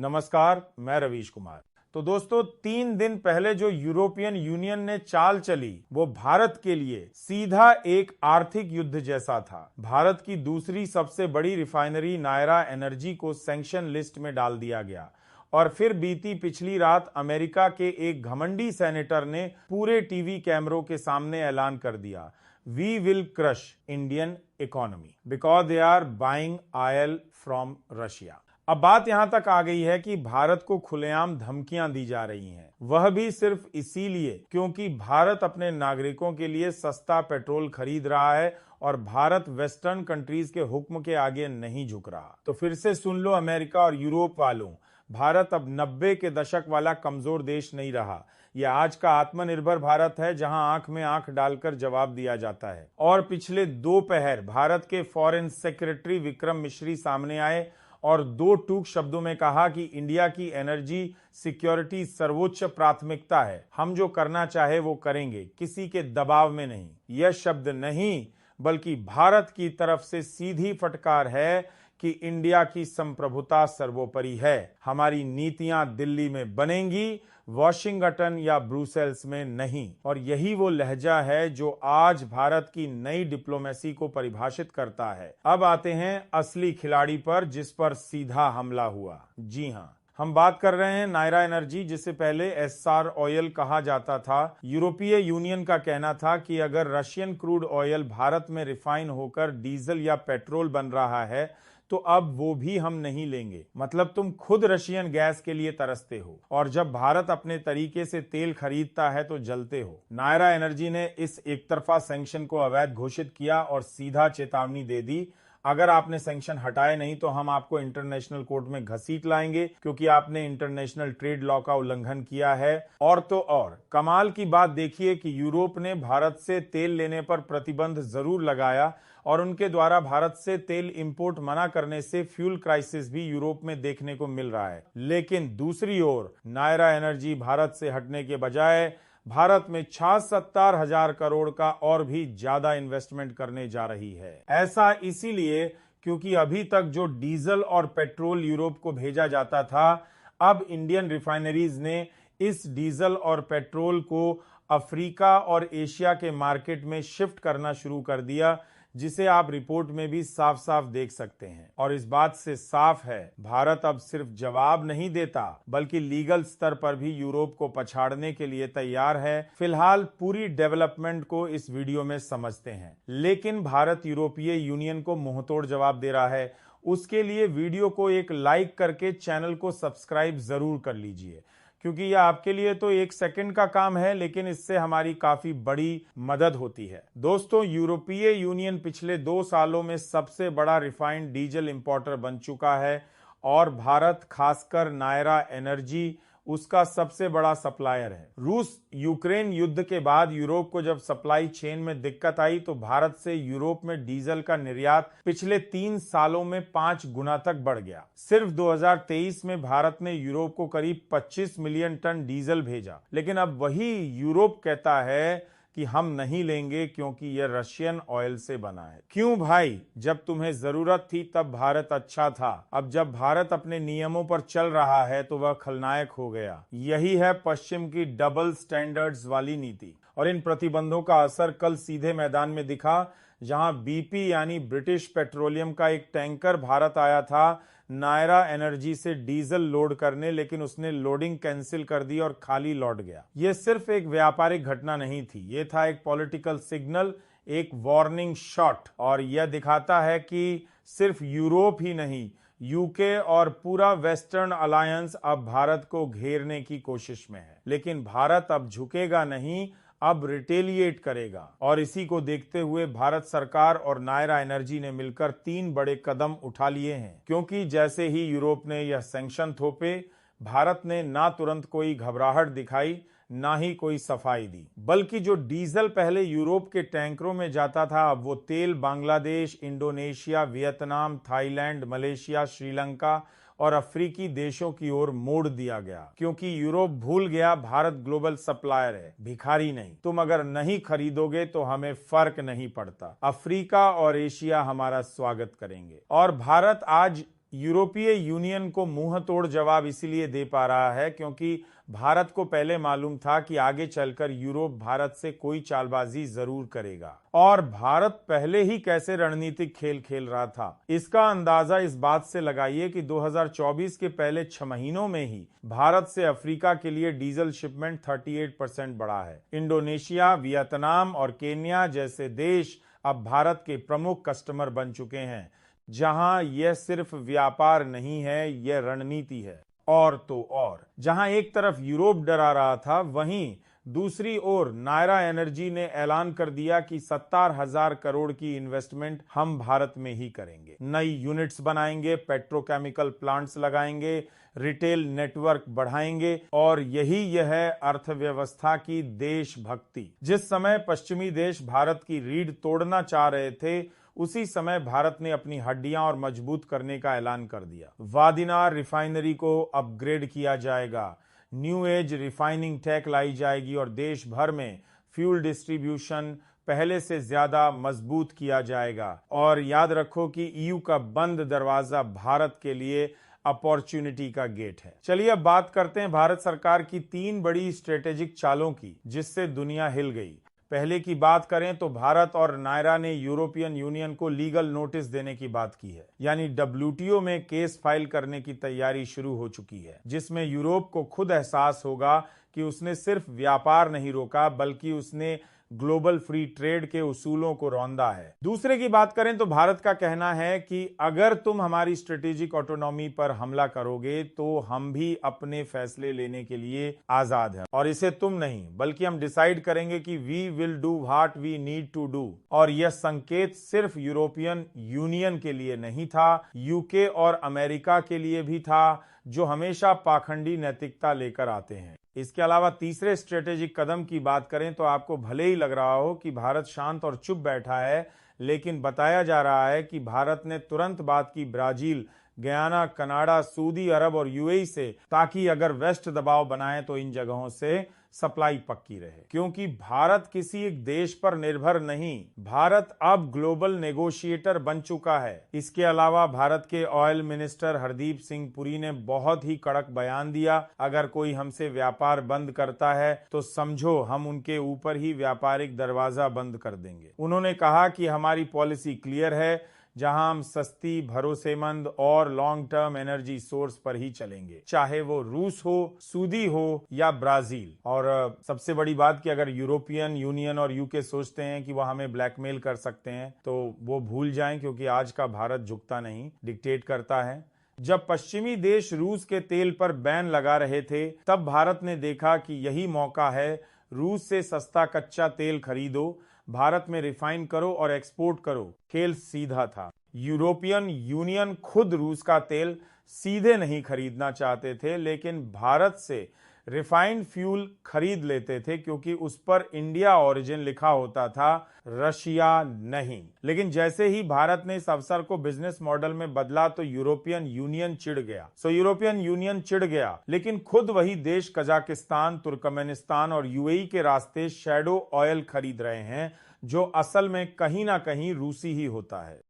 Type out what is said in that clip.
नमस्कार, मैं रवीश कुमार। तो दोस्तों, 3 दिन पहले जो यूरोपियन यूनियन ने चाल चली वो भारत के लिए सीधा एक आर्थिक युद्ध जैसा था। भारत की दूसरी सबसे बड़ी रिफाइनरी नायरा एनर्जी को सैंक्शन लिस्ट में डाल दिया गया और फिर बीती पिछली रात अमेरिका के एक घमंडी सेनेटर ने पूरे टीवी कैमरों के सामने ऐलान कर दिया, we will crush Indian economy because they are buying oil from Russia. अब बात यहां तक आ गई है कि भारत को खुलेआम धमकियां दी जा रही हैं, वह भी सिर्फ इसीलिए क्योंकि भारत अपने नागरिकों के लिए सस्ता पेट्रोल खरीद रहा है और भारत वेस्टर्न कंट्रीज के हुक्म के आगे नहीं झुक रहा। तो फिर से सुन लो अमेरिका और यूरोप वालों, भारत अब 90 के दशक वाला कमजोर देश नहीं रहा। यह आज का आत्मनिर्भर भारत है जहां आंख में आंख डालकर जवाब दिया जाता है। और पिछले दोपहर भारत के फॉरेन सेक्रेटरी विक्रम मिश्री सामने आए और 2 टूक शब्दों में कहा कि इंडिया की एनर्जी सिक्योरिटी सर्वोच्च प्राथमिकता है, हम जो करना चाहे वो करेंगे, किसी के दबाव में नहीं। यह शब्द नहीं बल्कि भारत की तरफ से सीधी फटकार है कि इंडिया की संप्रभुता सर्वोपरि है। हमारी नीतियां दिल्ली में बनेंगी, वॉशिंगटन या ब्रुसेल्स में नहीं। और यही वो लहजा है जो आज भारत की नई डिप्लोमेसी को परिभाषित करता है। अब आते हैं असली खिलाड़ी पर, जिस पर सीधा हमला हुआ। जी हां, हम बात कर रहे हैं नायरा एनर्जी, जिसे पहले एस्सार ऑयल कहा जाता था। यूरोपीय यूनियन का कहना था कि अगर रशियन क्रूड ऑयल भारत में रिफाइन होकर डीजल या पेट्रोल बन रहा है तो अब वो भी हम नहीं लेंगे। मतलब तुम खुद रशियन गैस के लिए तरसते हो और जब भारत अपने तरीके से तेल खरीदता है तो जलते हो। नायरा एनर्जी ने इस एकतरफा सैंक्शन को अवैध घोषित किया और सीधा चेतावनी दे दी, अगर आपने सैंक्शन हटाए नहीं तो हम आपको इंटरनेशनल कोर्ट में घसीट लाएंगे क्योंकि आपने इंटरनेशनल ट्रेड लॉ का उल्लंघन किया है। और तो और कमाल की बात देखिए कि यूरोप ने भारत से तेल लेने पर प्रतिबंध जरूर लगाया और उनके द्वारा भारत से तेल इंपोर्ट मना करने से फ्यूल क्राइसिस भी यूरोप में देखने को मिल रहा है। लेकिन दूसरी ओर नायरा एनर्जी भारत से हटने के बजाय भारत में 76,000 करोड़ का और भी ज्यादा इन्वेस्टमेंट करने जा रही है। ऐसा इसीलिए क्योंकि अभी तक जो डीजल और पेट्रोल यूरोप को भेजा जाता था, अब इंडियन रिफाइनरीज ने इस डीजल और पेट्रोल को अफ्रीका और एशिया के मार्केट में शिफ्ट करना शुरू कर दिया, जिसे आप रिपोर्ट में भी साफ साफ देख सकते हैं। और इस बात से साफ है, भारत अब सिर्फ जवाब नहीं देता बल्कि लीगल स्तर पर भी यूरोप को पछाड़ने के लिए तैयार है। फिलहाल पूरी डेवलपमेंट को इस वीडियो में समझते हैं, लेकिन भारत यूरोपीय यूनियन को मुंहतोड़ जवाब दे रहा है। उसके लिए वीडियो को एक लाइक करके चैनल को सब्सक्राइब जरूर कर लीजिए, क्योंकि यह आपके लिए तो 1 सेकंड का काम है, लेकिन इससे हमारी काफी बड़ी मदद होती है। दोस्तों, यूरोपीय यूनियन पिछले 2 सालों में सबसे बड़ा रिफाइंड डीजल इंपोर्टर बन चुका है और भारत, खासकर नायरा एनर्जी, उसका सबसे बड़ा सप्लायर है। रूस यूक्रेन युद्ध के बाद यूरोप को जब सप्लाई चेन में दिक्कत आई तो भारत से यूरोप में डीजल का निर्यात पिछले 3 सालों में 5 गुना तक बढ़ गया। सिर्फ 2023 में भारत ने यूरोप को करीब 25 मिलियन टन डीजल भेजा। लेकिन अब वही यूरोप कहता है कि हम नहीं लेंगे क्योंकि यह रशियन ऑयल से बना है। क्यों भाई? जब तुम्हें जरूरत थी तब भारत अच्छा था, अब जब भारत अपने नियमों पर चल रहा है तो वह खलनायक हो गया। यही है पश्चिम की डबल स्टैंडर्ड्स वाली नीति। और इन प्रतिबंधों का असर कल सीधे मैदान में दिखा, जहां बीपी यानी ब्रिटिश पेट्रोलियम का एक टैंकर भारत आया था नायरा एनर्जी से डीजल लोड करने, लेकिन उसने लोडिंग कैंसिल कर दी और खाली लौट गया। यह सिर्फ एक व्यापारिक घटना नहीं थी, यह था एक पॉलिटिकल सिग्नल, एक वार्निंग शॉट। और यह दिखाता है कि सिर्फ यूरोप ही नहीं, यूके और पूरा वेस्टर्न अलायंस अब भारत को घेरने की कोशिश में है। लेकिन भारत अब झुकेगा नहीं, अब रिटेलिएट करेगा। और इसी को देखते हुए भारत सरकार और नायरा एनर्जी ने मिलकर 3 बड़े कदम उठा लिए हैं। क्योंकि जैसे ही यूरोप ने यह सैंक्शन थोपे, भारत ने ना तुरंत कोई घबराहट दिखाई, ना ही कोई सफाई दी, बल्कि जो डीजल पहले यूरोप के टैंकरों में जाता था, अब वो तेल Bangladesh, Indonesia, Vietnam, Thailand, Malaysia, Sri Lanka और अफ्रीकी देशों की ओर मोड़ दिया गया। क्योंकि यूरोप भूल गया भारत ग्लोबल सप्लायर है, भिखारी नहीं। तुम अगर नहीं खरीदोगे तो हमें फर्क नहीं पड़ता, अफ्रीका और एशिया हमारा स्वागत करेंगे। और भारत आज यूरोपीय यूनियन को मुंह तोड़ जवाब इसीलिए दे पा रहा है क्योंकि भारत को पहले मालूम था कि आगे चलकर यूरोप भारत से कोई चालबाजी जरूर करेगा और भारत पहले ही कैसे रणनीतिक खेल खेल रहा था। इसका अंदाजा इस बात से लगाइए कि 2024 के पहले 6 महीनों में ही भारत से अफ्रीका के लिए डीजल शिपमेंट 38% बढ़ा है। इंडोनेशिया, वियतनाम और केन्या जैसे देश अब भारत के प्रमुख कस्टमर बन चुके हैं, जहां यह सिर्फ व्यापार नहीं है, यह रणनीति है। और तो और जहां एक तरफ यूरोप डरा रहा था, वहीं दूसरी ओर नायरा एनर्जी ने ऐलान कर दिया कि 70,000 करोड़ की इन्वेस्टमेंट हम भारत में ही करेंगे। नई यूनिट्स बनाएंगे, पेट्रोकेमिकल प्लांट्स लगाएंगे, रिटेल नेटवर्क बढ़ाएंगे और यह है अर्थव्यवस्था की देशभक्ति। जिस समय पश्चिमी देश भारत की रीढ़ तोड़ना चाह रहे थे, उसी समय भारत ने अपनी हड्डियां और मजबूत करने का ऐलान कर दिया। वादिनार रिफाइनरी को अपग्रेड किया जाएगा, न्यू एज रिफाइनिंग टेक लाई जाएगी और देश भर में फ्यूल डिस्ट्रीब्यूशन पहले से ज्यादा मजबूत किया जाएगा। और याद रखो कि ईयू का बंद दरवाजा भारत के लिए अपॉर्चुनिटी का गेट है। चलिए अब बात करते हैं भारत सरकार की 3 बड़ी स्ट्रेटेजिक चालों की, जिससे दुनिया हिल गई। पहले की बात करें तो भारत और नायरा ने यूरोपियन यूनियन को लीगल नोटिस देने की बात की है, यानी डब्ल्यूटीओ में केस फाइल करने की तैयारी शुरू हो चुकी है, जिसमें यूरोप को खुद एहसास होगा कि उसने सिर्फ व्यापार नहीं रोका, बल्कि उसने ग्लोबल फ्री ट्रेड के उसूलों को रौंदा है। दूसरे की बात करें तो भारत का कहना है कि अगर तुम हमारी स्ट्रेटेजिक ऑटोनॉमी पर हमला करोगे तो हम भी अपने फैसले लेने के लिए आजाद हैं, और इसे तुम नहीं बल्कि हम डिसाइड करेंगे कि we will do what we need to do. और यह संकेत सिर्फ यूरोपियन यूनियन के लिए नहीं था, यूके और अमेरिका के लिए भी था, जो हमेशा पाखंडी नैतिकता लेकर आते हैं। इसके अलावा तीसरे स्ट्रेटेजिक कदम की बात करें तो आपको भले ही लग रहा हो कि भारत शांत और चुप बैठा है, लेकिन बताया जा रहा है कि भारत ने तुरंत बात की ब्राजील, गयाना, कनाडा, सऊदी अरब और यूएई से, ताकि अगर वेस्ट दबाव बनाए तो इन जगहों से सप्लाई पक्की रहे। क्योंकि भारत किसी एक देश पर निर्भर नहीं, भारत अब ग्लोबल नेगोशिएटर बन चुका है। इसके अलावा भारत के ऑयल मिनिस्टर हरदीप सिंह पुरी ने बहुत ही कड़क बयान दिया, अगर कोई हमसे व्यापार बंद करता है तो समझो हम उनके ऊपर ही व्यापारिक दरवाजा बंद कर देंगे। उन्होंने कहा कि हमारी पॉलिसी क्लियर है, जहां हम सस्ती, भरोसेमंद और लॉन्ग टर्म एनर्जी सोर्स पर ही चलेंगे, चाहे वो रूस हो, सऊदी हो या ब्राजील। और सबसे बड़ी बात कि अगर यूरोपियन यूनियन और यूके सोचते हैं कि वह हमें ब्लैकमेल कर सकते हैं तो वो भूल जाएं, क्योंकि आज का भारत झुकता नहीं, डिक्टेट करता है। जब पश्चिमी देश रूस के तेल पर बैन लगा रहे थे, तब भारत ने देखा कि यही मौका है, रूस से सस्ता कच्चा तेल खरीदो, भारत में रिफाइन करो और एक्सपोर्ट करो। खेल सीधा था। यूरोपियन यूनियन खुद रूस का तेल सीधे नहीं खरीदना चाहते थे, लेकिन भारत से रिफाइंड फ्यूल खरीद लेते थे, क्योंकि उस पर इंडिया ओरिजिन लिखा होता था, रशिया नहीं। लेकिन जैसे ही भारत ने इस अवसर को बिजनेस मॉडल में बदला तो यूरोपियन यूनियन चिढ़ गया। लेकिन खुद वही देश कजाकिस्तान, तुर्कमेनिस्तान और यूएई के रास्ते शैडो ऑयल खरीद रहे हैं, जो असल में कहीं ना कहीं रूसी ही होता है।